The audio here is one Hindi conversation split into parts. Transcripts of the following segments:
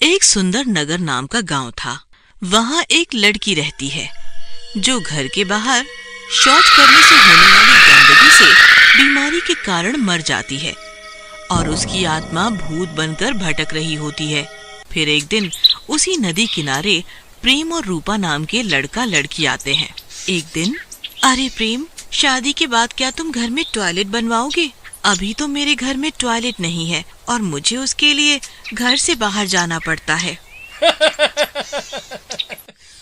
एक सुंदर नगर नाम का गांव था। वहां एक लड़की रहती है जो घर के बाहर शौच करने से होने वाली गंदगी से बीमारी के कारण मर जाती है और उसकी आत्मा भूत बनकर भटक रही होती है। फिर एक दिन उसी नदी किनारे प्रेम और रूपा नाम के लड़का लड़की आते हैं। एक दिन, अरे प्रेम, शादी के बाद क्या तुम घर में टॉयलेट बनवाओगे? अभी तो मेरे घर में टॉयलेट नहीं है और मुझे उसके लिए घर से बाहर जाना पड़ता है।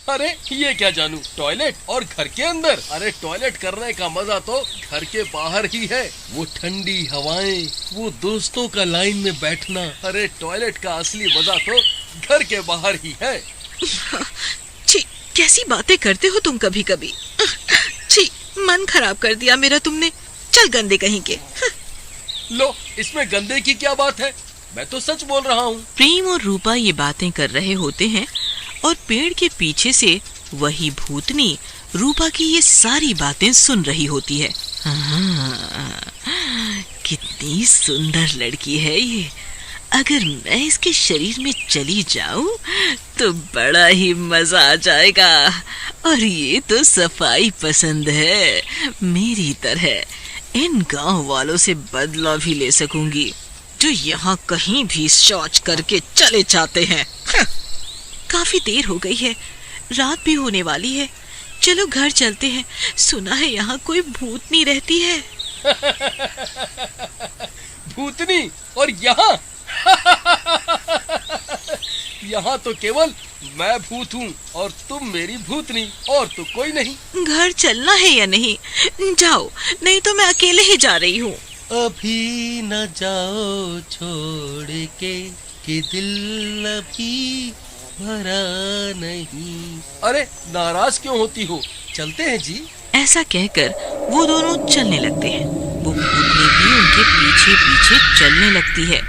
अरे ये क्या जानू, टॉयलेट और घर के अंदर? अरे टॉयलेट करने का मजा तो घर के बाहर ही है। वो ठंडी हवाएं, वो दोस्तों का लाइन में बैठना। अरे टॉयलेट का असली मजा तो घर के बाहर ही है। छी, कैसी बातें करते हो तुम कभी कभी। छी, मन खराब कर दिया मेरा तुमने। चल गंदे कहीं के। लो, इसमें गंदे की क्या बात है? मैं तो सच बोल रहा हूँ। प्रेम और रूपा ये बातें कर रहे होते हैं और पेड़ के पीछे से वही भूतनी रूपा की ये सारी बातें सुन रही होती है। कितनी सुंदर लड़की है ये। अगर मैं इसके शरीर में चली जाऊं तो बड़ा ही मजा आ जाएगा। और ये तो सफाई पसंद है, मेरी तरह इन गांव वालों से बदला भी ले सकूंगी जो यहाँ कहीं भी शौच करके चले जाते हैं। काफी देर हो गई है, रात भी होने वाली है। चलो घर चलते हैं। सुना है यहाँ कोई भूतनी रहती है। भूतनी? और यहाँ? यहाँ तो केवल मैं भूत हूँ और तुम मेरी भूतनी, और तो कोई नहीं। घर चलना है या नहीं? जाओ, नहीं तो मैं अकेले ही जा रही हूँ। अभी न जाओ छोड़ के, कि दिल अभी भरा नहीं। अरे नाराज क्यों होती हो? चलते हैं जी। ऐसा कहकर वो दोनों चलने लगते हैं। वो भूतनी भी उनके पीछे पीछे चलने लगती है।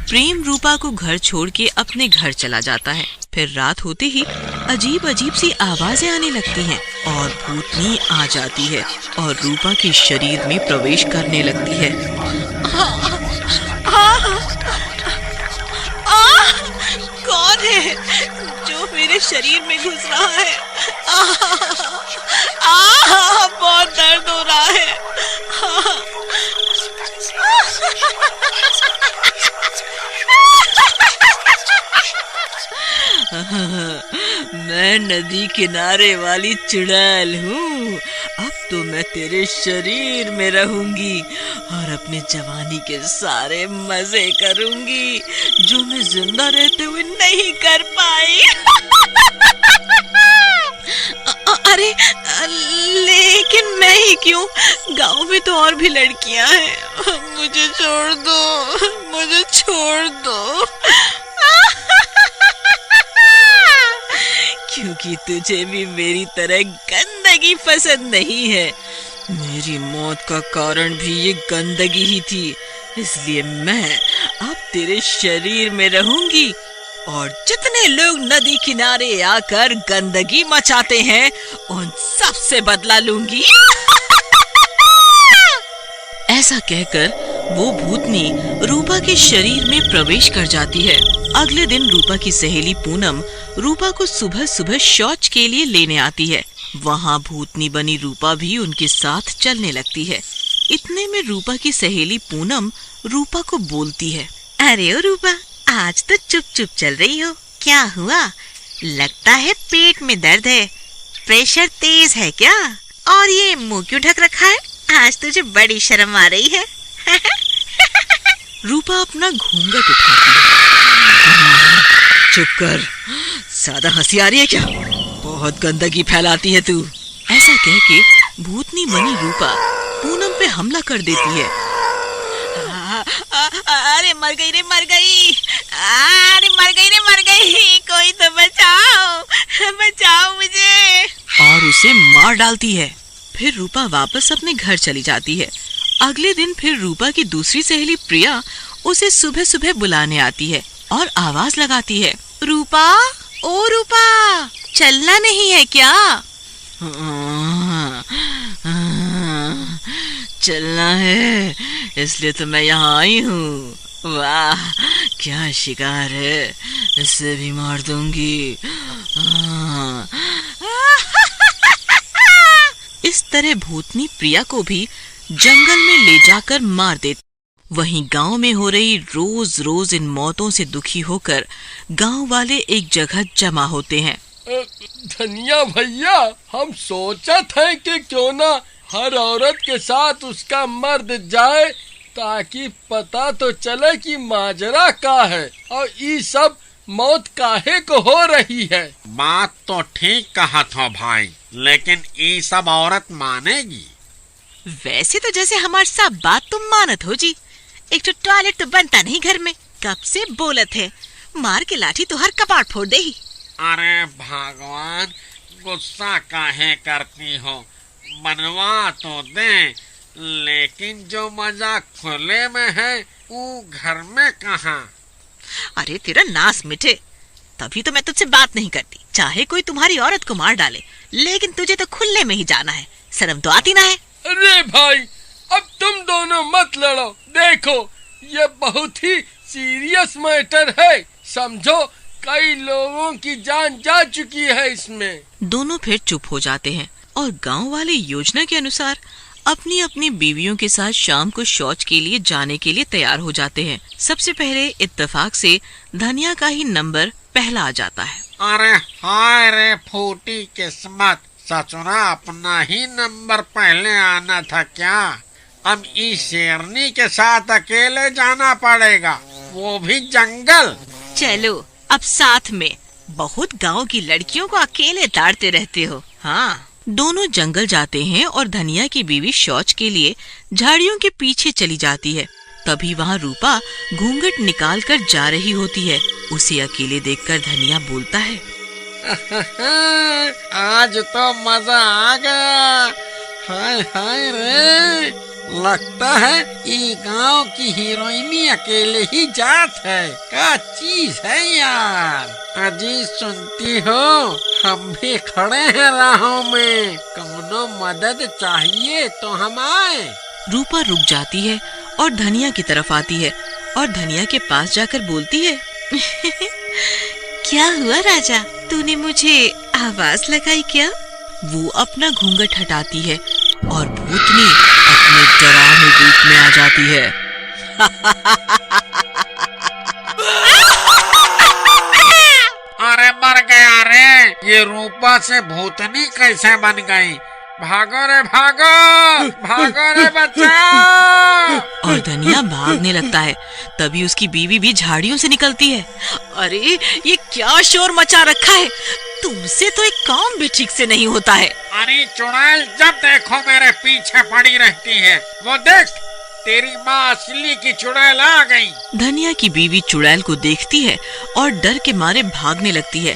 प्रेम रूपा को घर छोड़ के अपने घर चला जाता है। फिर रात होते ही अजीब अजीब सी आवाजें आने लगती हैं और भूतनी आ जाती है और रूपा के शरीर में प्रवेश करने लगती है। कौन है जो मेरे शरीर में घुस रहा है? बहुत दर्द हो रहा है। मैं नदी किनारे वाली चुड़ैल हूँ। अब तो मैं तेरे शरीर में रहूंगी और अपने जवानी के सारे मजे करूंगी जो मैं जिंदा रहते हुए नहीं कर पाई। अरे लेकिन मैं ही क्यों? गांव में तो और भी लड़कियां हैं। मुझे छोड़ दो, मुझे छोड़ दो। क्योंकि तुझे भी मेरी तरह गंदगी पसंद नहीं है। मेरी मौत का कारण भी ये गंदगी ही थी, इसलिए मैं अब तेरे शरीर में रहूंगी और जितने लोग नदी किनारे आकर गंदगी मचाते हैं उन सब से बदला लूंगी। ऐसा कहकर वो भूतनी रूपा के शरीर में प्रवेश कर जाती है। अगले दिन रूपा की सहेली पूनम रूपा को सुबह सुबह शौच के लिए लेने आती है। वहाँ भूतनी बनी रूपा भी उनके साथ चलने लगती है। इतने में रूपा की सहेली पूनम रूपा को बोलती है, अरे ओ रूपा, आज तो चुप चुप चल रही हो, क्या हुआ? लगता है पेट में दर्द है, प्रेशर तेज है क्या? और ये मुंह क्यों ढक रखा है? आज तुझे बड़ी शर्म आ रही है। रूपा अपना घूंघट उठाती है। चुप कर, ज्यादा हंसी आ रही है क्या? बहुत गंदगी फैलाती है तू। ऐसा कह के भूतनी बनी रूपा पूनम पे हमला कर देती है। अरे मर गई रे, मर गई। अरे मर गई रे, मर गई। कोई तो बचाओ, बचाओ मुझे। और उसे मार डालती है। फिर रूपा वापस अपने घर चली जाती है। अगले दिन फिर रूपा की दूसरी सहेली प्रिया उसे सुबह सुबह बुलाने आती है और आवाज लगाती है, रूपा, ओ रूपा, चलना नहीं है क्या? चलना है, इसलिए तो मैं यहाँ आई हूँ। वाह, क्या शिकार है, इसे भी मार दूंगी। हाँ। इस तरह भूतनी प्रिया को भी जंगल में ले जाकर मार देती। वहीं गांव में हो रही रोज रोज इन मौतों से दुखी होकर गांव वाले एक जगह जमा होते हैं। धनिया भैया, हम सोचत हैं कि क्यों ना हर औरत के साथ उसका मर्द जाए, ताकि पता तो चले कि माजरा का है और ये सब मौत काहे को हो रही है। बात तो ठीक कहा था भाई, लेकिन ये सब औरत मानेगी? वैसे तो जैसे हमारे साथ बात तुम मानत हो जी। एक तो टॉयलेट तो बनता नहीं घर में, कब से बोलत है, मार के लाठी तो हर कपाट फोड़ दे ही। अरे भगवान, गुस्सा काहे करती हो, बनवा तो दे, लेकिन जो मजा खुले में है वो घर में कहाँ? अरे तेरा नास मिटे, तभी तो मैं तुझसे बात नहीं करती। चाहे कोई तुम्हारी औरत को मार डाले, लेकिन तुझे तो खुले में ही जाना है, शर्म तो आती ना है। अरे भाई, अब तुम दोनों मत लड़ो। देखो, ये बहुत ही सीरियस मैटर है, समझो। कई लोगों की जान जा चुकी है इसमें। दोनों फिर चुप हो जाते हैं और गांव वाले योजना के अनुसार अपनी अपनी बीवियों के साथ शाम को शौच के लिए जाने के लिए तैयार हो जाते हैं। सबसे पहले इत्तेफाक से धनिया का ही नंबर पहला आ जाता है। अरे हाय रे फूटी किस्मत, सचुरा अपना ही नंबर पहले आना था क्या? अब इस शेरनी के साथ अकेले जाना पड़ेगा, वो भी जंगल। चलो अब साथ में, बहुत गांव की लड़कियों को अकेले ताड़ते रहते हो। हाँ, दोनों जंगल जाते हैं और धनिया की बीवी शौच के लिए झाड़ियों के पीछे चली जाती है। तभी वहाँ रूपा घूंघट निकाल कर जा रही होती है। उसे अकेले देखकर धनिया बोलता है, आज तो मजा आ गया। हाय हाय रे, लगता है ये गांव की हीरोइनी अकेले ही जात है। क्या चीज है यार। अजी सुनती हो, हम भी खड़े हैं राहों में, कौनो मदद चाहिए तो हम आए। रूपा रुक जाती है और धनिया की तरफ आती है और धनिया के पास जाकर बोलती है, क्या हुआ राजा, तूने मुझे आवाज लगाई क्या? वो अपना घूंघट हटाती है और भूतनी अपने डरावने रूप में आ जाती है। अरे मर गया रे, ये रूपा से भूतनी कैसे बन गई? भागो रे भागो, भागो रे बच्चा। और धनिया भागने लगता है। तभी उसकी बीवी भी झाड़ियों से निकलती है। अरे ये क्या शोर मचा रखा है, तुमसे तो एक काम भी ठीक से नहीं होता है। अरे चुड़ैल, जब देखो मेरे पीछे पड़ी रहती है। वो देख, तेरी माँ असली की चुड़ैल आ गई। धनिया की बीवी चुड़ैल को देखती है और डर के मारे भागने लगती है,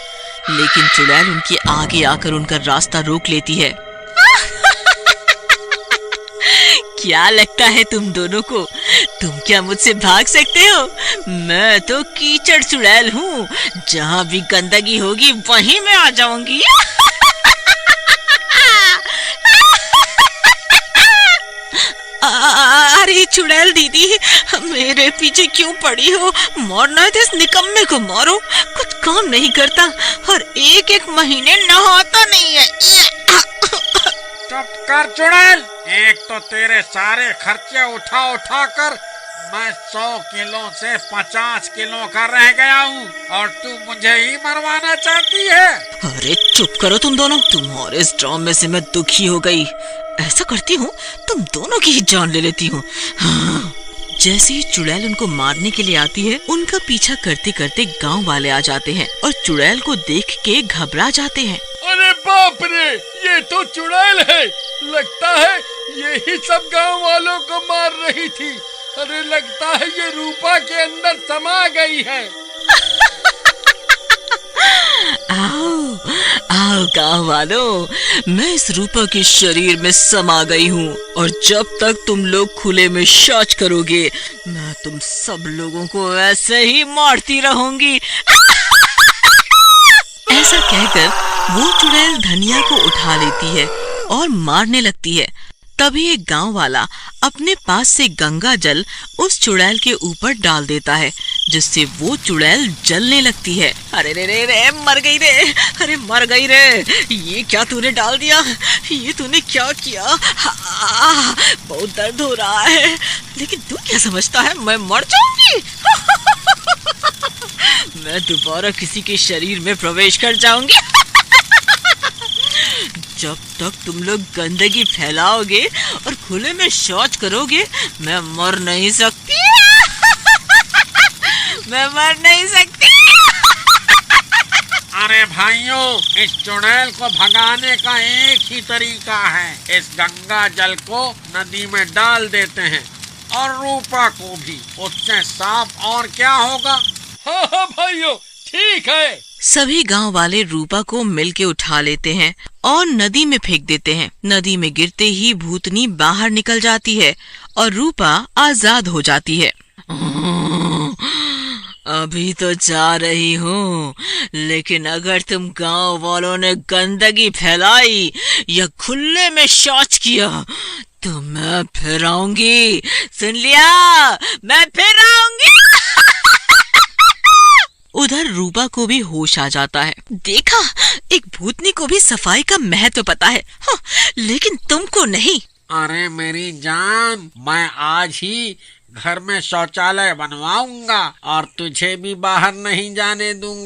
लेकिन चुड़ैल उनके आगे आकर उनका रास्ता रोक लेती है। क्या लगता है तुम दोनों को, तुम क्या मुझसे भाग सकते हो? मैं तो कीचड़ चुड़ैल हूँ, जहाँ भी गंदगी होगी वहीं मैं आ जाऊंगी। अरे चुड़ैल दीदी, मेरे पीछे क्यों पड़ी हो? मारना है तो इस निकम्मे को मारो, कुछ काम नहीं करता और एक एक महीने नहाता नहीं है। चुप कर चुड़ैल, एक तो तेरे सारे खर्चे उठा उठा कर मैं 100 किलो से 50 किलो का रह गया हूँ और तू मुझे ही मरवाना चाहती है। अरे चुप करो तुम दोनों, तुम्हारे इस ड्रामे से मैं दुखी हो गई। ऐसा करती हूँ, तुम दोनों की ही जान ले लेती हूँ। हाँ। जैसे ही चुड़ैल उनको मारने के लिए आती है, उनका पीछा करते करते गांव वाले आ जाते हैं और चुड़ैल को देख के घबरा जाते हैं। अरे बाप रे, ये तो चुड़ैल है, लगता है यही सब गांव वालों को मार रही थी। अरे लगता है ये रूपा के अंदर समा गई है। आओ आओ गांव वालों, मैं इस रूपा के शरीर में समा गई हूँ और जब तक तुम लोग खुले में शौच करोगे, मैं तुम सब लोगों को ऐसे ही मारती रहूंगी। ऐसा कहकर वो चुड़ैल धनिया को उठा लेती है और मारने लगती है। तभी एक गांव वाला अपने पास से गंगा जल उस चुड़ैल के ऊपर डाल देता है, जिससे वो चुड़ैल जलने लगती है। अरे रे रे रे, मर गई रे, अरे मर गई रे, ये क्या तूने डाल दिया, ये तूने क्या किया, बहुत दर्द हो रहा है, लेकिन तू क्या समझता है मैं मर जाऊंगी? मैं दोबारा किसी के शरीर में प्रवेश कर जाऊंगी। जब तक तुम लोग गंदगी फैलाओगे और खुले में शौच करोगे, मैं मर नहीं सकती। मैं मर नहीं सकती। अरे भाइयों, इस चुड़ैल को भगाने का एक ही तरीका है, इस गंगा जल को नदी में डाल देते हैं और रूपा को भी, उससे साफ और क्या होगा। हाँ हाँ भाइयों, ठीक है। सभी गांव वाले रूपा को मिलके उठा लेते हैं और नदी में फेंक देते हैं। नदी में गिरते ही भूतनी बाहर निकल जाती है और रूपा आजाद हो जाती है। अभी तो जा रही हूँ, लेकिन अगर तुम गांव वालों ने गंदगी फैलाई या खुले में शौच किया तो मैं फिर आऊंगी। सुन लिया, मैं फिर आऊंगी। उधर रूपा को भी होश आ जाता है। देखा, एक भूतनी को भी सफाई का महत्व पता है, हाँ, लेकिन तुमको नहीं। अरे मेरी जान, मैं आज ही घर में शौचालय बनवाऊंगा और तुझे भी बाहर नहीं जाने दूंगा।